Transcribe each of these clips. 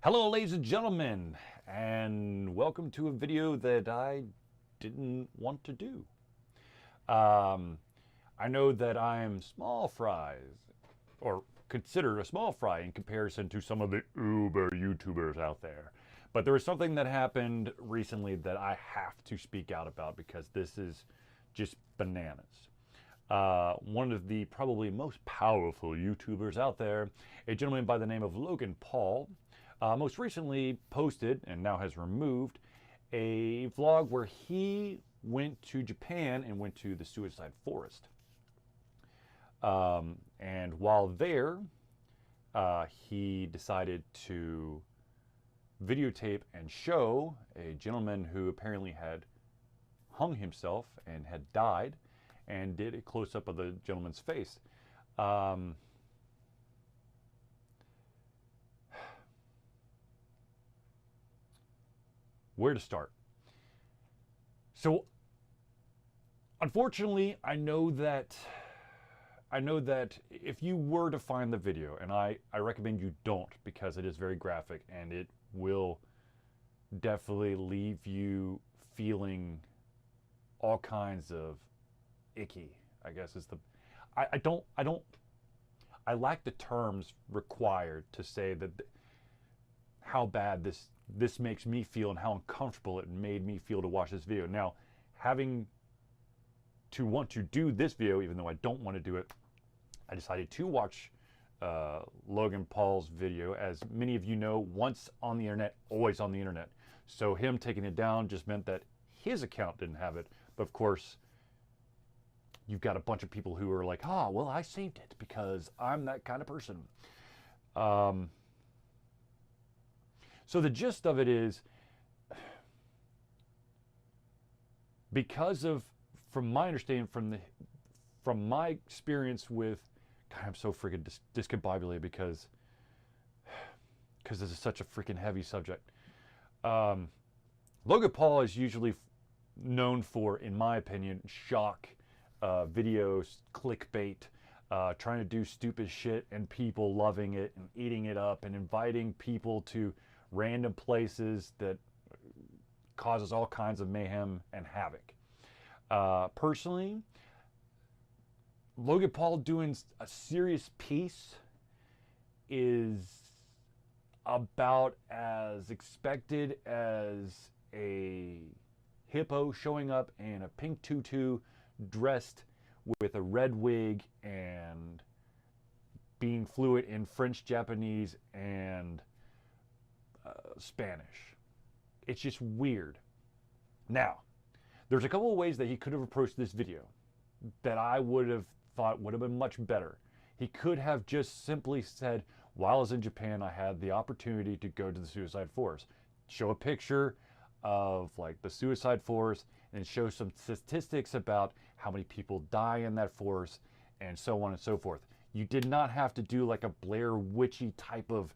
Hello, ladies and gentlemen, and welcome to a video that I didn't want to do. Um, I know that I'm small fries, or considered a small fry in comparison to some of the uber YouTubers out there. But there was something that happened recently that I have to speak out about because this is just bananas. One of the probably most powerful YouTubers out there, a gentleman by the name of Logan Paul, most recently posted and now has removed a vlog where he went to Japan and went to the suicide forest. And while there, he decided to videotape and show a gentleman who apparently had hung himself and had died, and did a close-up of the gentleman's face. Where to start? So, unfortunately, I know that if you were to find the video, and I recommend you don't because it is very graphic and it will definitely leave you feeling all kinds of icky, I guess is the I lack the terms required to say that how bad this makes me feel and how uncomfortable it made me feel to watch this video. Now, having to want to do this video, even though I don't want to do it, I decided to watch Logan Paul's video. As many of you know, once on the internet, always on the internet. So him taking it down just meant that his account didn't have it. But of course, you've got a bunch of people who are like, oh, well, I saved it because I'm that kind of person. So the gist of it is, because of, from my understanding, from my experience with, God, I'm so freaking discombobulated because this is such a freaking heavy subject. Logan Paul is usually known for, in my opinion, shock videos, clickbait, trying to do stupid shit and people loving it and eating it up and inviting people to random places that causes all kinds of mayhem and havoc. Personally, Logan Paul doing a serious piece is about as expected as a hippo showing up in a pink tutu dressed with a red wig and being fluent in French, Japanese, and Spanish. It's just weird. Now, there's a couple of ways that he could have approached this video that I would have thought would have been much better. He could have just simply said, while I was in Japan, I had the opportunity to go to the suicide forest. Show a picture of like the suicide forest and show some statistics about how many people die in that forest and so on and so forth. You did not have to do like a Blair Witchy type of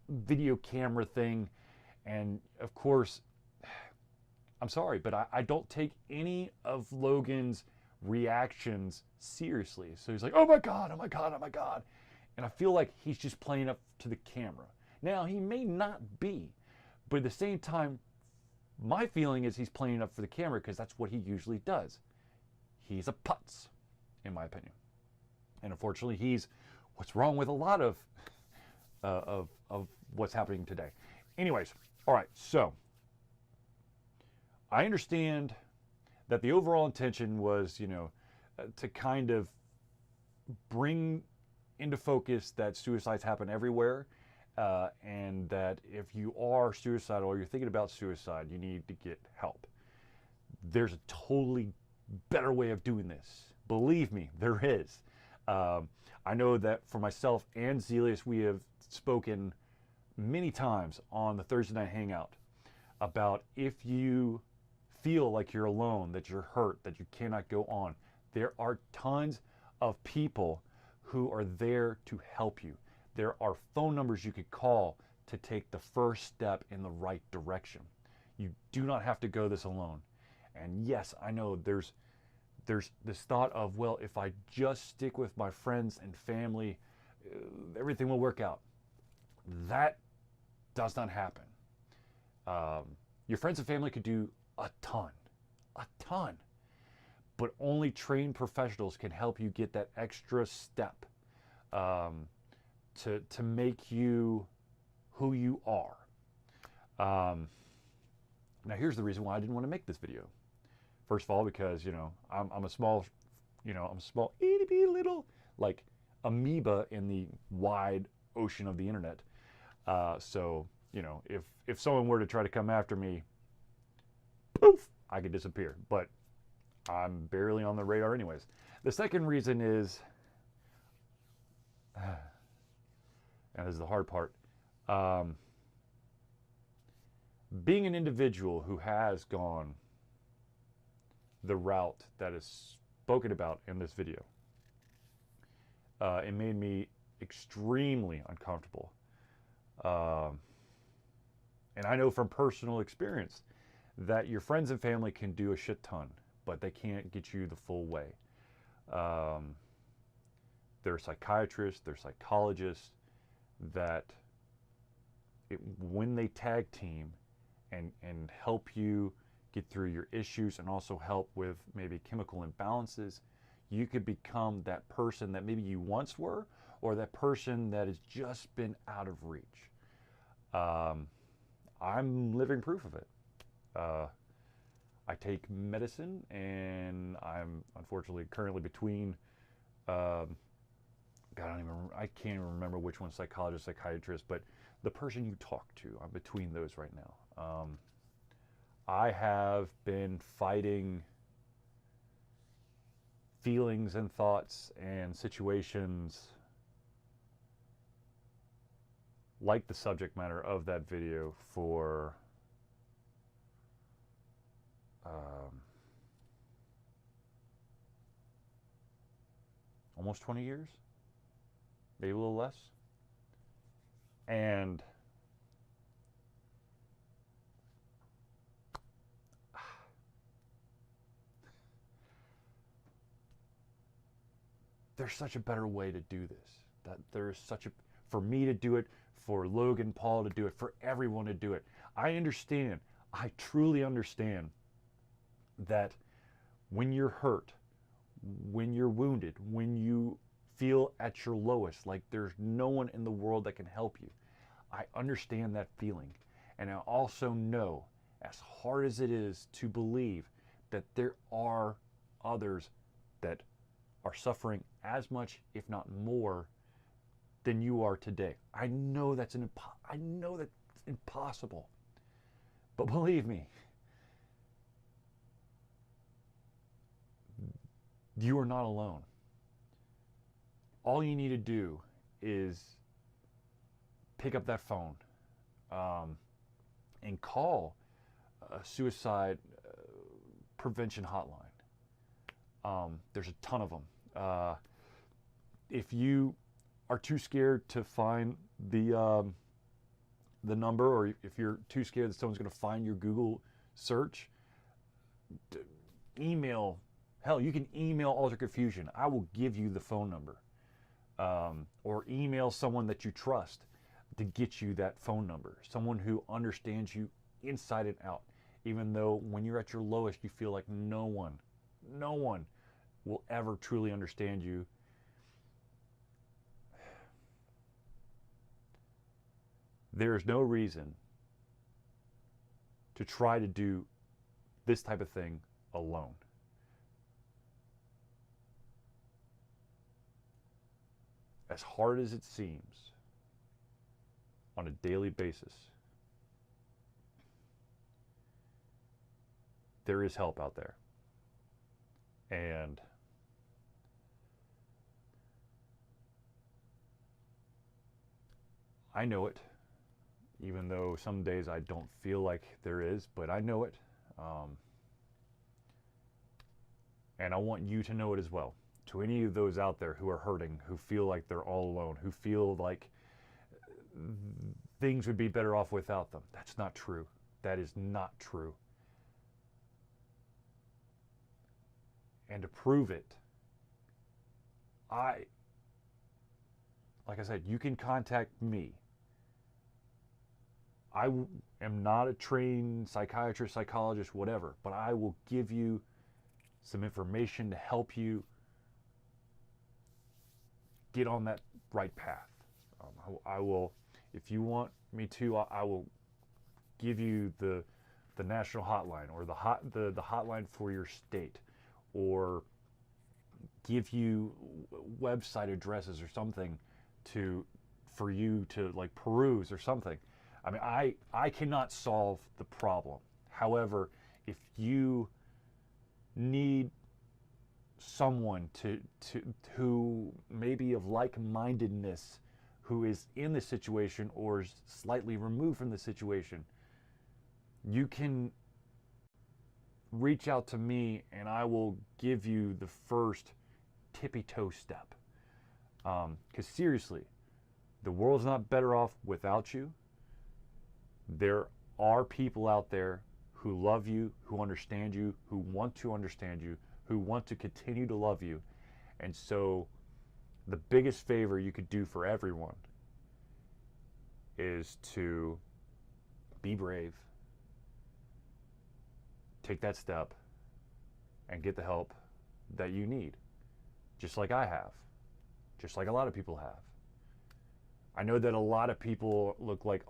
video camera thing. And of course, I'm sorry, but I don't take any of Logan's reactions seriously. So he's like, oh my God, oh my God, oh my God. And I feel like he's just playing up to the camera. Now, he may not be, but at the same time, my feeling is he's playing up for the camera because that's what he usually does. He's a putz, in my opinion. And unfortunately, he's what's wrong with a lot of what's happening today. Anyways, all right, so I understand that the overall intention was, to kind of bring into focus that suicides happen everywhere, and that if you are suicidal or you're thinking about suicide, you need to get help. There's a totally better way of doing this. Believe me, there is. I know that for myself and Zelius, we have spoken many times on the Thursday Night Hangout about if you feel like you're alone, that you're hurt, that you cannot go on, there are tons of people who are there to help you. There are phone numbers you could call to take the first step in the right direction. You do not have to go this alone. And yes, I know there's this thought of, well, if I just stick with my friends and family, everything will work out. That does not happen. Your friends and family could do a ton, but only trained professionals can help you get that extra step to make you who you are. Now here's the reason why I didn't want to make this video. First of all, because I'm a small, I'm a small itty bitty little like amoeba in the wide ocean of the internet. So if someone were to try to come after me, poof, I could disappear. But I'm barely on the radar anyways. The second reason is, and this is the hard part, being an individual who has gone the route that is spoken about in this video, it made me extremely uncomfortable. And I know from personal experience that your friends and family can do a shit ton, but they can't get you the full way. There are psychiatrists, there are psychologists that when they tag team and help you get through your issues and also help with maybe chemical imbalances, you could become that person that maybe you once were, or that person that has just been out of reach. I'm living proof of it. I take medicine, and I'm unfortunately currently between, I can't even remember which one, psychologist, psychiatrist, but the person you talk to, I'm between those right now. I have been fighting feelings and thoughts and situations like the subject matter of that video for almost 20 years, maybe a little less. And there's such a better way to do this. That there's such a, for me to do it, for Logan Paul to do it, for everyone to do it. I understand, I truly understand that when you're hurt, when you're wounded, when you feel at your lowest, like there's no one in the world that can help you, I understand that feeling. And I also know, as hard as it is to believe, that there are others that are suffering as much, if not more, than you are today. I know that's impossible. But believe me, you are not alone. All you need to do is pick up that phone and call a suicide prevention hotline. There's a ton of them. If you are too scared to find the number, or if you're too scared that someone's going to find your Google search, email. Hell, you can email Alter Confusion. I will give you the phone number. Or email someone that you trust to get you that phone number. Someone who understands you inside and out. Even though when you're at your lowest, you feel like no one will ever truly understand you. There is no reason to try to do this type of thing alone. As hard as it seems on a daily basis, there is help out there. And I know it, even though some days I don't feel like there is, but I know it. And I want you to know it as well. To any of those out there who are hurting, who feel like they're all alone, who feel like things would be better off without them. That's not true. That is not true. And to prove it, like I said, you can contact me am not a trained psychiatrist, psychologist, whatever, but I will give you some information to help you get on that right path. I will, if you want me to, I will give you the national hotline, or the hotline for your state, or give you website addresses or something for you to like peruse or something. I mean, I cannot solve the problem. However, if you need someone who maybe of like-mindedness, who is in the situation or is slightly removed from the situation, you can reach out to me and I will give you the first tippy-toe step. Because seriously, the world's not better off without you. There are people out there who love you, who understand you, who want to understand you, who want to continue to love you. And so the biggest favor you could do for everyone is to be brave, take that step, and get the help that you need, just like I have, just like a lot of people have. I know that a lot of people look like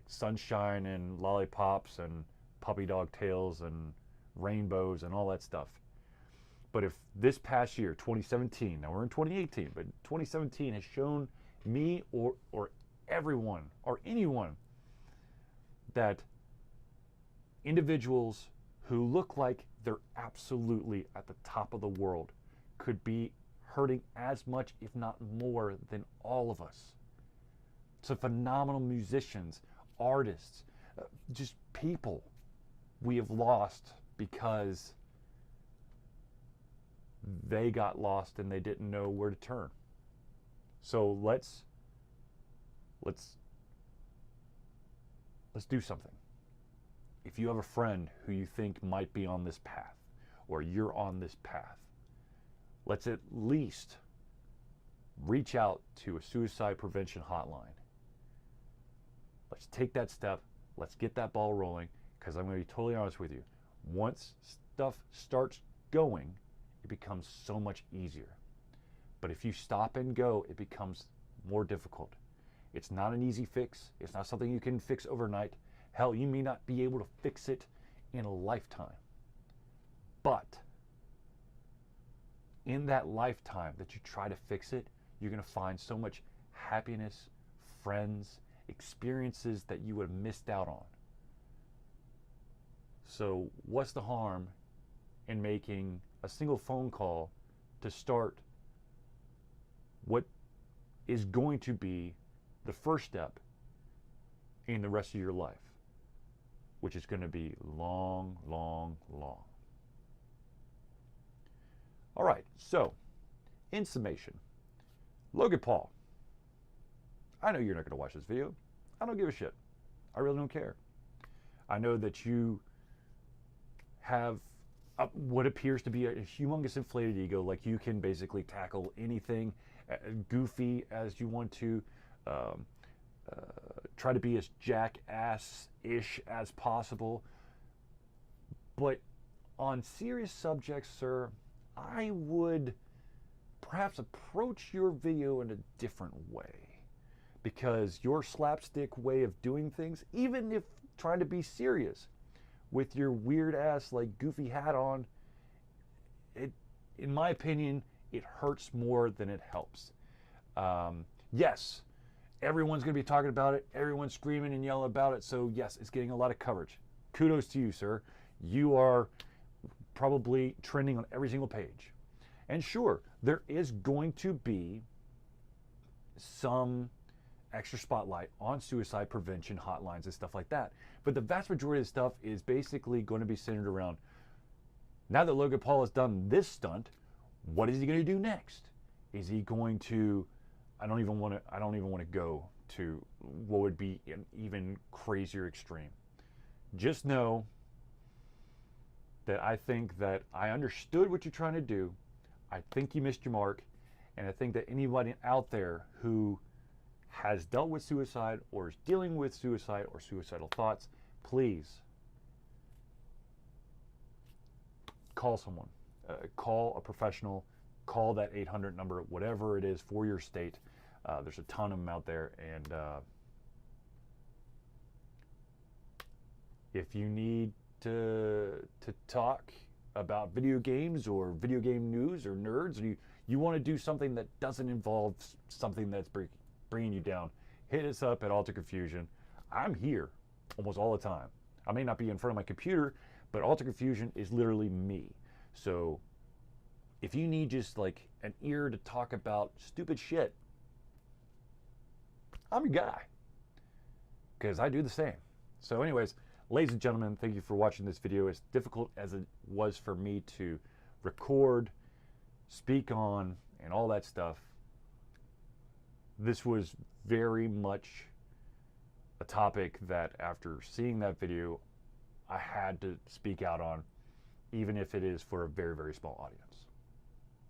sunshine and lollipops and puppy dog tails and rainbows and all that stuff. But if this past year, 2017, now we're in 2018, but 2017 has shown me or everyone or anyone that individuals who look like they're absolutely at the top of the world could be hurting as much, if not more, than all of us. So phenomenal musicians, artists, just people we have lost because they got lost and they didn't know where to turn. So let's do something. If you have a friend who you think might be on this path, or you're on this path, let's at least reach out to a suicide prevention hotline. Let's take that step. Let's get that ball rolling, because I'm going to be totally honest with you. Once stuff starts going, it becomes so much easier. But if you stop and go, it becomes more difficult. It's not an easy fix. It's not something you can fix overnight. Hell, you may not be able to fix it in a lifetime. But in that lifetime that you try to fix it, you're going to find so much happiness, friends, experiences that you would have missed out on. So what's the harm in making a single phone call to start what is going to be the first step in the rest of your life, which is going to be long, long, long. All right, so in summation, Logan Paul, I know you're not going to watch this video. I don't give a shit. I really don't care. I know that you have what appears to be a humongous inflated ego, like you can basically tackle anything goofy as you want to, try to be as jackass-ish as possible. But on serious subjects, sir, I would perhaps approach your video in a different way, because your slapstick way of doing things, even if trying to be serious with your weird ass like goofy hat on, it, in my opinion, it hurts more than it helps. Yes, everyone's going to be talking about it. Everyone's screaming and yelling about it. So yes, it's getting a lot of coverage. Kudos to you, sir. You are probably trending on every single page. And sure, there is going to be some extra spotlight on suicide prevention hotlines and stuff like that. But the vast majority of the stuff is basically going to be centered around, now that Logan Paul has done this stunt, what is he going to do next? Is he going to, I don't even want to go to what would be an even crazier extreme. Just know that I think that I understood what you're trying to do. I think you missed your mark. And I think that anybody out there who has dealt with suicide or is dealing with suicide or suicidal thoughts, please call someone. Call a professional. Call that 800 number, whatever it is for your state. There's a ton of them out there. And if you need to talk about video games or video game news or nerds, or you want to do something that doesn't involve something that's bringing you down, hit us up at Alter Confusion. I'm here almost all the time. I may not be in front of my computer, but Alter Confusion is literally me. So if you need just like an ear to talk about stupid shit, I'm your guy, because I do the same. So anyways, ladies and gentlemen, thank you for watching this video. As difficult as it was for me to record, speak on, and all that stuff, this was very much a topic that after seeing that video, I had to speak out on, even if it is for a very, very small audience.